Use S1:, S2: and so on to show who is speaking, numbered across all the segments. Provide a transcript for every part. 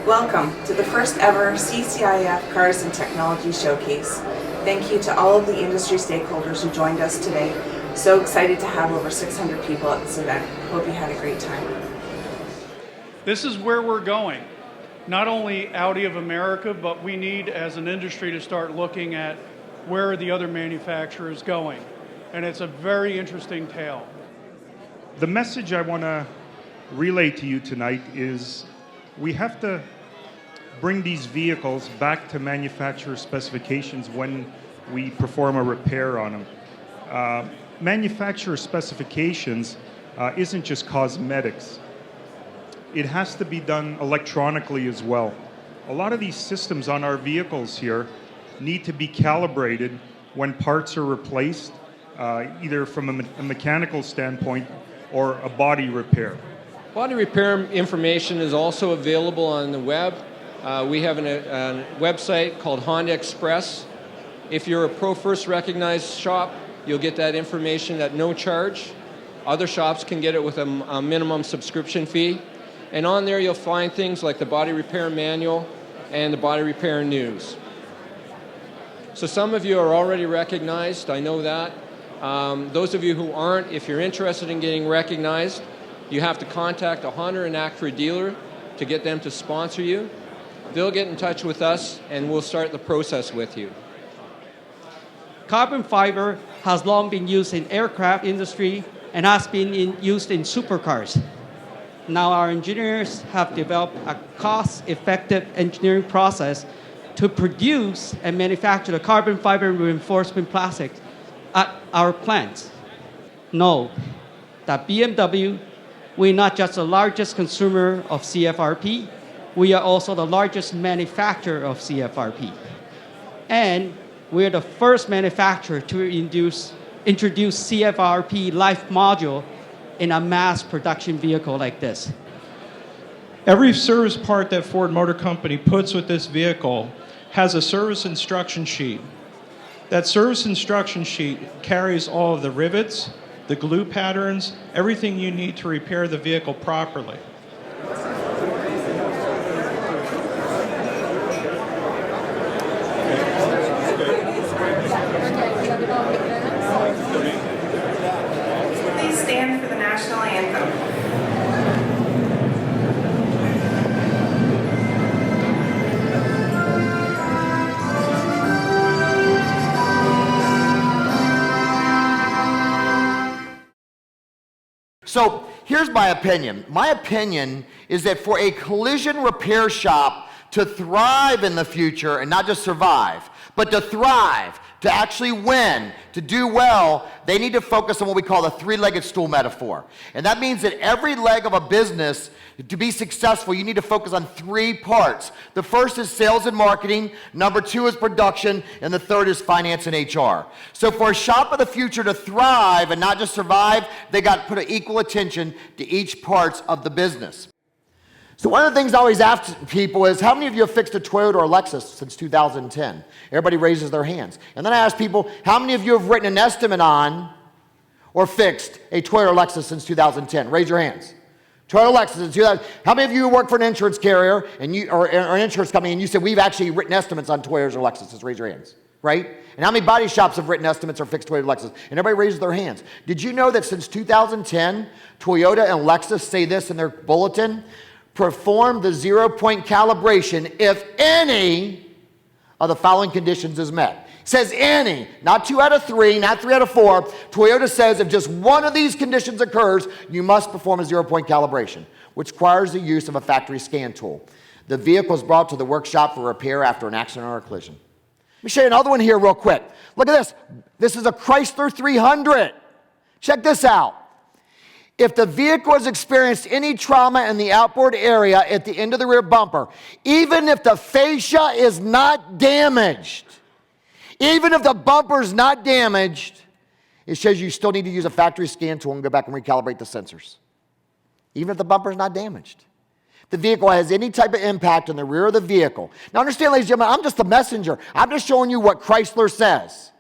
S1: Welcome to the first ever CCIF Cars and Technology Showcase. Thank you to all of the industry stakeholders who joined us today. So excited to have over 600 people at this event. Hope you had a great time.
S2: This is where we're going. Not only Audi of America, but we need as an industry to start looking at where are the other manufacturers going. And it's a very interesting tale.
S3: The message I want to relay to you tonight is we have to bring these vehicles back to manufacturer specifications when we perform a repair on them. Manufacturer specifications isn't just cosmetics. It has to be done electronically as well. A lot of these systems on our vehicles here need to be calibrated when parts are replaced, either from a mechanical standpoint or a body repair.
S4: Body repair information is also available on the web. We have a website called Honda Express. If you're a Pro First recognized shop, you'll get that information at no charge. Other shops can get it with a minimum subscription fee. And on there you'll find things like the body repair manual and the body repair news. So some of you are already recognized, I know that. Those of you who aren't, if you're interested in getting recognized, you have to contact a Honda and Acura dealer to get them to sponsor you. They'll get in touch with us and we'll start the process with you.
S5: Carbon fiber has long been used in aircraft industry and has been used in supercars. Now our engineers have developed a cost-effective engineering process to produce and manufacture the carbon fiber reinforcement plastic at our plants. Know that BMW, we're not just the largest consumer of CFRP, we are also the largest manufacturer of CFRP. And we're the first manufacturer to introduce CFRP life module in a mass production vehicle like this.
S6: Every service part that Ford Motor Company puts with this vehicle has a service instruction sheet. That service instruction sheet carries all of the rivets, the glue patterns, everything you need to repair the vehicle properly.
S1: Please stand for the national anthem.
S7: So here's my opinion. My opinion is that for a collision repair shop to thrive in the future, and not just survive, but to thrive, to actually win, to do well, they need to focus on what we call the three-legged stool metaphor. And that means that every leg of a business, to be successful, you need to focus on three parts. The first is sales and marketing, number two is production, and the third is finance and HR. So for a shop of the future to thrive and not just survive, they got to put equal attention to each part of the business. So one of the things I always ask people is, how many of you have fixed a Toyota or a Lexus since 2010? Everybody raises their hands. And then I ask people, how many of you have written an estimate on or fixed a Toyota or Lexus since 2010? Raise your hands. Toyota or Lexus since 2010. How many of you work for an insurance carrier or an insurance company and you said, we've actually written estimates on Toyotas or Lexuses? Raise your hands, right? And how many body shops have written estimates or fixed Toyota or Lexus? And everybody raises their hands. Did you know that since 2010, Toyota and Lexus say this in their bulletin? Perform the 0-point calibration if any of the following conditions is met. It says any, not 2 out of 3, not 3 out of 4. Toyota says if just one of these conditions occurs, you must perform a 0-point calibration, which requires the use of a factory scan tool. The vehicle is brought to the workshop for repair after an accident or a collision. Let me show you another one here real quick. Look at this. This is a Chrysler 300. Check this out. If the vehicle has experienced any trauma in the outboard area at the end of the rear bumper, even if the fascia is not damaged, even if the bumper is not damaged, it says you still need to use a factory scan tool and go back and recalibrate the sensors. Even if the bumper is not damaged. The vehicle has any type of impact on the rear of the vehicle. Now understand, ladies and gentlemen, I'm just the messenger. I'm just showing you what Chrysler says.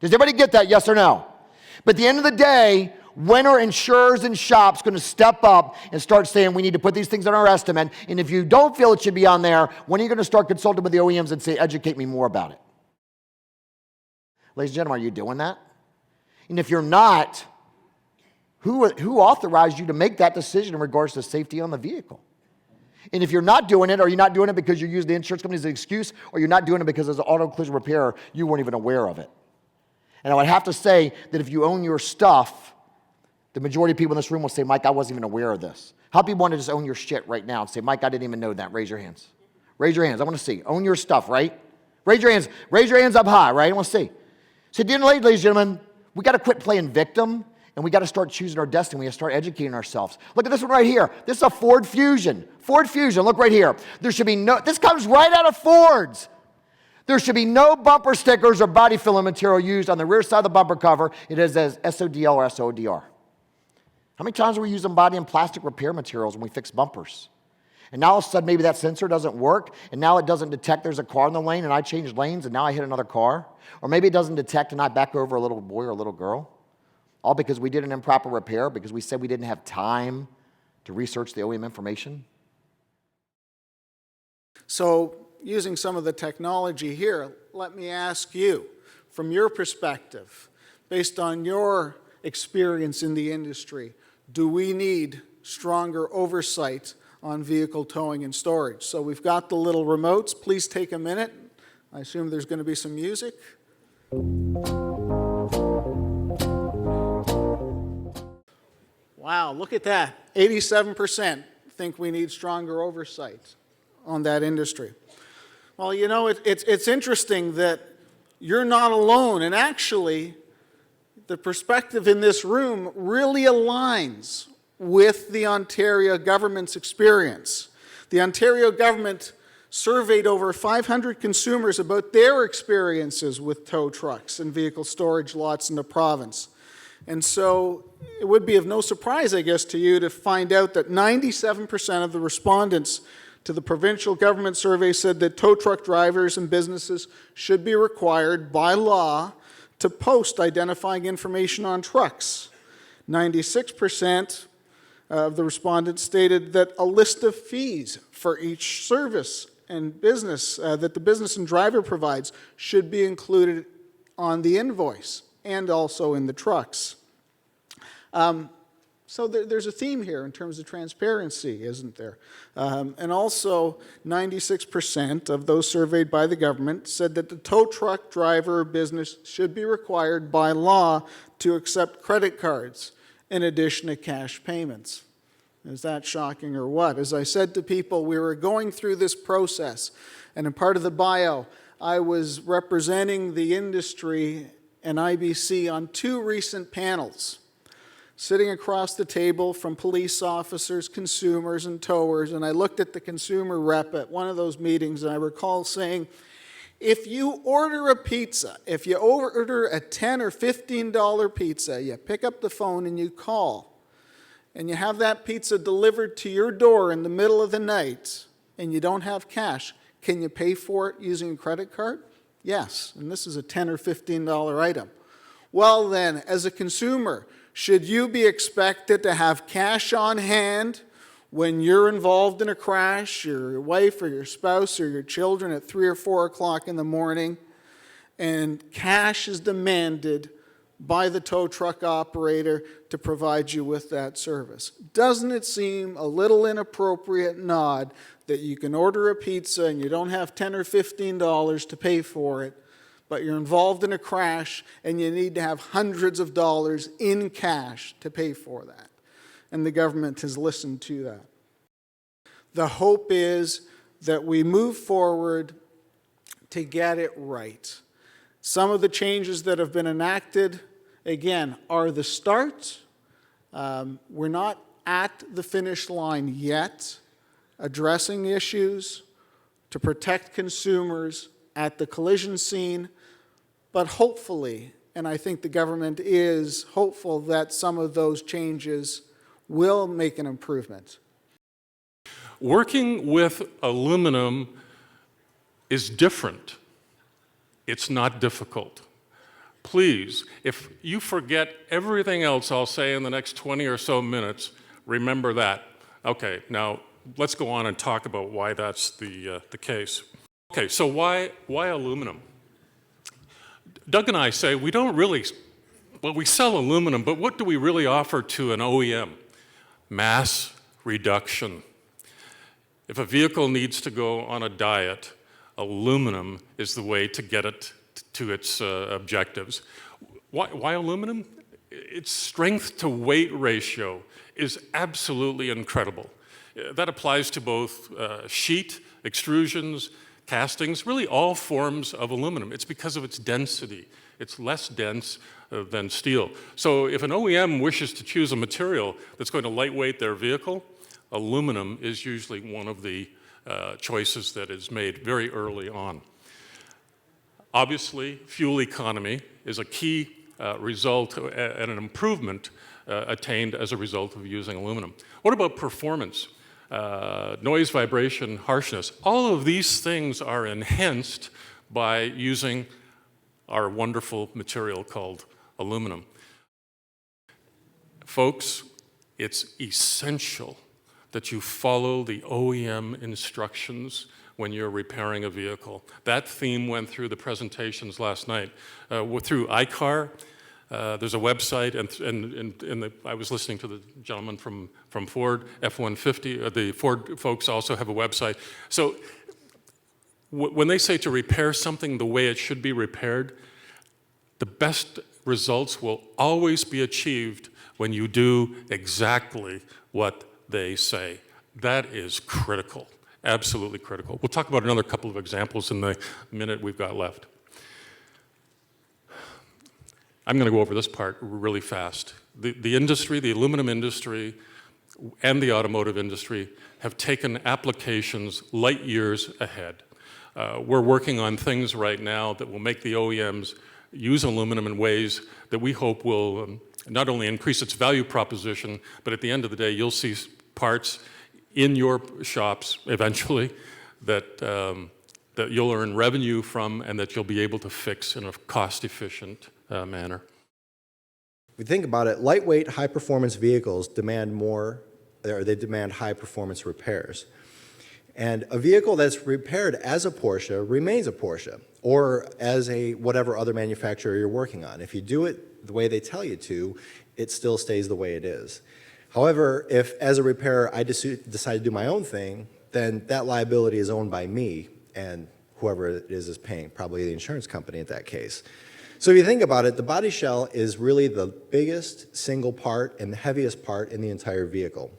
S7: Does everybody get that, yes or no? But at the end of the day, When are insurers and shops going to step up and start saying we need to put these things on our estimate? And if you don't feel it should be on there, when are you going to start consulting with the OEMs and say, educate me more about it? Ladies and gentlemen, are you doing that? And if you're not, who authorized you to make that decision in regards to safety on the vehicle? And if you're not doing it, are you not doing it because you use the insurance company as an excuse, or you're not doing it because as an auto collision repairer, you weren't even aware of it? And I would have to say that if you own your stuff, the majority of people in this room will say, Mike, I wasn't even aware of this. How many want to just own your shit right now and say, Mike, I didn't even know that? Raise your hands. Raise your hands. I want to see. Own your stuff, right? Raise your hands. Raise your hands up high, right? I want to see. So, ladies and gentlemen, we got to quit playing victim, and we got to start choosing our destiny. We got to start educating ourselves. Look at this one right here. This is a Ford Fusion. Ford Fusion, look right here. There should be no, this comes right out of Ford's. There should be no bumper stickers or body filling material used on the rear side of the bumper cover. It is as SODL or SODR. How many times are we using body and plastic repair materials when we fix bumpers? And now all of a sudden maybe that sensor doesn't work, and now it doesn't detect there's a car in the lane, and I changed lanes, and now I hit another car. Or maybe it doesn't detect and I back over a little boy or a little girl. All because we did an improper repair, because we said we didn't have time to research the OEM information.
S8: So, using some of the technology here, let me ask you, from your perspective, based on your experience in the industry, do we need stronger oversight on vehicle towing and storage? So we've got the little remotes. Please take a minute. I assume there's going to be some music. Wow, look at that. 87% think we need stronger oversight on that industry. Well, you know, it's interesting that you're not alone, and actually, the perspective in this room really aligns with the Ontario government's experience. The Ontario government surveyed over 500 consumers about their experiences with tow trucks and vehicle storage lots in the province. And so it would be of no surprise, I guess, to you to find out that 97% of the respondents to the provincial government survey said that tow truck drivers and businesses should be required by law to post identifying information on trucks. 96% of the respondents stated that a list of fees for each service and business that the business and driver provides should be included on the invoice and also in the trucks. So there's a theme here in terms of transparency, isn't there? And also, 96% of those surveyed by the government said that the tow truck driver or business should be required by law to accept credit cards in addition to cash payments. Is that shocking or what? As I said to people, we were going through this process, and in part of the bio, I was representing the industry and IBC on 2 recent panels, sitting across the table from police officers, consumers, and towers, and I looked at the consumer rep at one of those meetings, and I recall saying, if you order a pizza, if you order a $10 or $15 pizza, you pick up the phone and you call, and you have that pizza delivered to your door in the middle of the night, and you don't have cash, can you pay for it using a credit card? Yes, and this is a $10 or $15 item. Well then, as a consumer, should you be expected to have cash on hand when you're involved in a crash, your wife or your spouse or your children at 3 or 4 o'clock in the morning, and cash is demanded by the tow truck operator to provide you with that service? Doesn't it seem a little inappropriate and odd that you can order a pizza and you don't have $10 or $15 to pay for it, but you're involved in a crash and you need to have hundreds of dollars in cash to pay for that? And the government has listened to that. The hope is that we move forward to get it right. Some of the changes that have been enacted, again, are the start. We're not at the finish line yet, addressing issues to protect consumers at the collision scene, but hopefully, and I think the government is hopeful that some of those changes will make an improvement.
S9: Working with aluminum is different. It's not difficult. please, if you forget everything else I'll say in the next 20 or so minutes, remember that. Okay, now let's go on and talk about why that's the case. Okay, so why aluminum? Doug and I say we don't really, well, we sell aluminum, but what do we really offer to an OEM? Mass reduction. If a vehicle needs to go on a diet, aluminum is the way to get it to its objectives. Why aluminum? Its strength to weight ratio is absolutely incredible. That applies to both sheet, extrusions, castings, really all forms of aluminum. It's because of its density. It's less dense than steel. So if an OEM wishes to choose a material that's going to lightweight their vehicle, aluminum is usually one of the choices that is made very early on. Obviously, fuel economy is a key result and an improvement attained as a result of using aluminum. What about performance? Noise, vibration, harshness. All of these things are enhanced by using our wonderful material called aluminum. Folks, it's essential that you follow the OEM instructions when you're repairing a vehicle. That theme went through the presentations last night. Through iCar, there's a website, and I was listening to the gentleman from Ford, F-150. The Ford folks also have a website. So when they say to repair something the way it should be repaired, the best results will always be achieved when you do exactly what they say. That is critical, absolutely critical. We'll talk about another couple of examples in the minute we've got left. I'm going to go over this part really fast. The industry, the aluminum industry, and the automotive industry have taken applications light years ahead. We're working on things right now that will make the OEMs use aluminum in ways that we hope will not only increase its value proposition, but at the end of the day, you'll see parts in your shops eventually that, that you'll earn revenue from and that you'll be able to fix in a cost-efficient manner.
S10: If you think about it, lightweight, high-performance vehicles demand more, or they demand high-performance repairs. And a vehicle that's repaired as a Porsche remains a Porsche, or as a whatever other manufacturer you're working on. If you do it the way they tell you to, it still stays the way it is. However, if as a repairer I decide to do my own thing, then that liability is owned by me and whoever it is paying, probably the insurance company in that case. So if you think about it, the body shell is really the biggest single part and the heaviest part in the entire vehicle.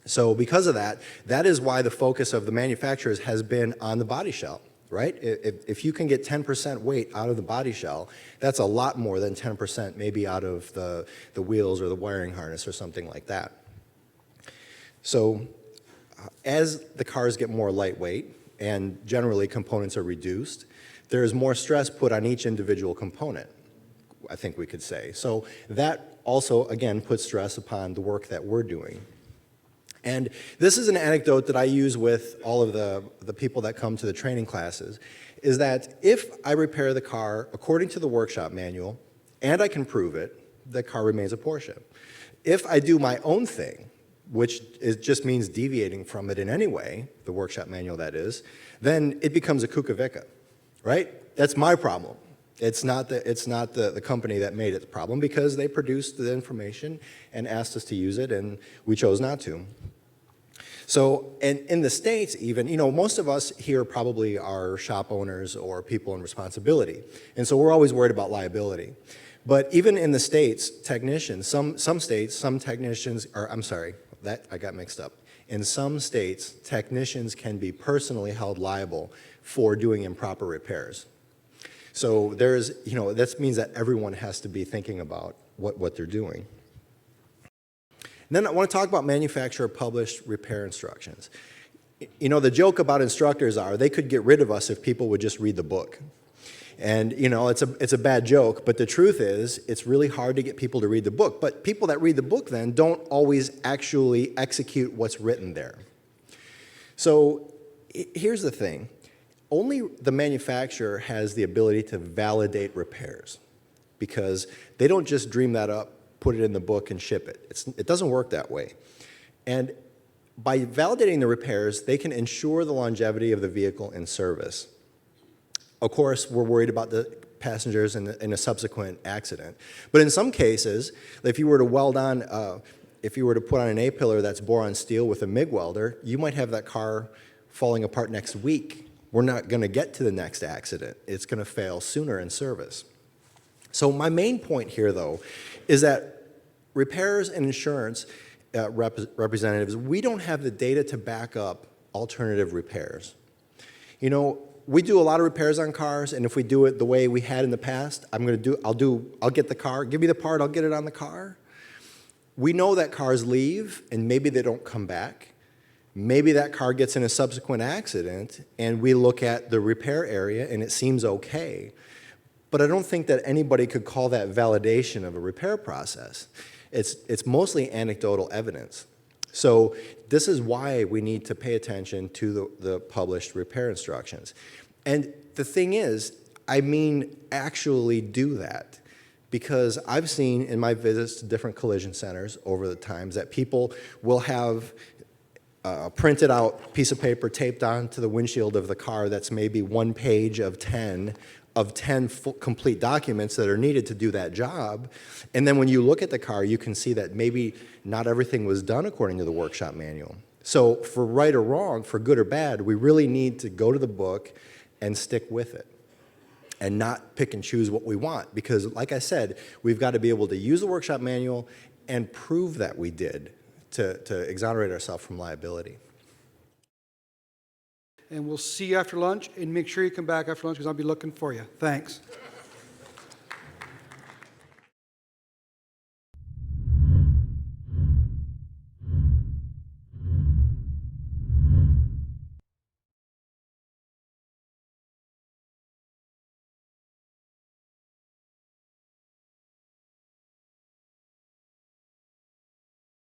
S10: So because of that, that is why the focus of the manufacturers has been on the body shell, right? If you can get 10% weight out of the body shell, that's a lot more than 10% maybe out of the wheels or the wiring harness or something like that. So as the cars get more lightweight and generally components are reduced, there is more stress put on each individual component, I think we could say. So that also, again, puts stress upon the work that we're doing. And this is an anecdote that I use with all of the people that come to the training classes, is that if I repair the car according to the workshop manual, and I can prove it, the car remains a Porsche. If I do my own thing, which just means deviating from it in any way, the workshop manual that is, then it becomes a Kukovica, right? That's my problem. It's not the company that made it the problem, because they produced the information and asked us to use it, and we chose not to. So, and in the States even, you know, most of us here probably are shop owners or people in responsibility. And so we're always worried about liability. But even in the States, technicians, some states, some technicians, or I'm sorry, that I got mixed up. In some states, technicians can be personally held liable for doing improper repairs. So there's, you know, that means that everyone has to be thinking about what they're doing. And then I want to talk about manufacturer-published repair instructions. You know, the joke about instructors are they could get rid of us if people would just read the book. And, you know, it's a bad joke, but the truth is it's really hard to get people to read the book. But people that read the book then don't always actually execute what's written there. So here's the thing. Only the manufacturer has the ability to validate repairs. because they don't just dream that up, put it in the book, and ship it. It doesn't work that way. And by validating the repairs, they can ensure the longevity of the vehicle in service. Of course, we're worried about the passengers in a subsequent accident. But in some cases, if you were to weld on, if you were to put on an A-pillar that's boron steel with a MIG welder, you might have that car falling apart next week. We're not going to get to the next accident. It's going to fail sooner in service. So my main point here, though, is that repairs and insurance representatives, we don't have the data to back up alternative repairs. You know, we do a lot of repairs on cars, and if we do it the way we had in the past, I'll get the car, give me the part, I'll get it on the car. We know that cars leave, and maybe they don't come back. Maybe that car gets in a subsequent accident, and we look at the repair area, and it seems okay. But I don't think that anybody could call that validation of a repair process. It's mostly anecdotal evidence. So this is why we need to pay attention to the published repair instructions. And the thing is, I mean actually do that. Because I've seen in my visits to different collision centers over the times that people will have a printed out piece of paper taped onto the windshield of the car that's maybe 1 page of 10 full, complete documents that are needed to do that job. And then when you look at the car, you can see that maybe not everything was done according to the workshop manual. So for right or wrong, for good or bad, we really need to go to the book and stick with it and not pick and choose what we want. Because like I said, we've got to be able to use the workshop manual and prove that we did to exonerate ourselves from liability.
S11: And we'll see you after lunch, and make sure you come back after lunch because I'll be looking for you. Thanks.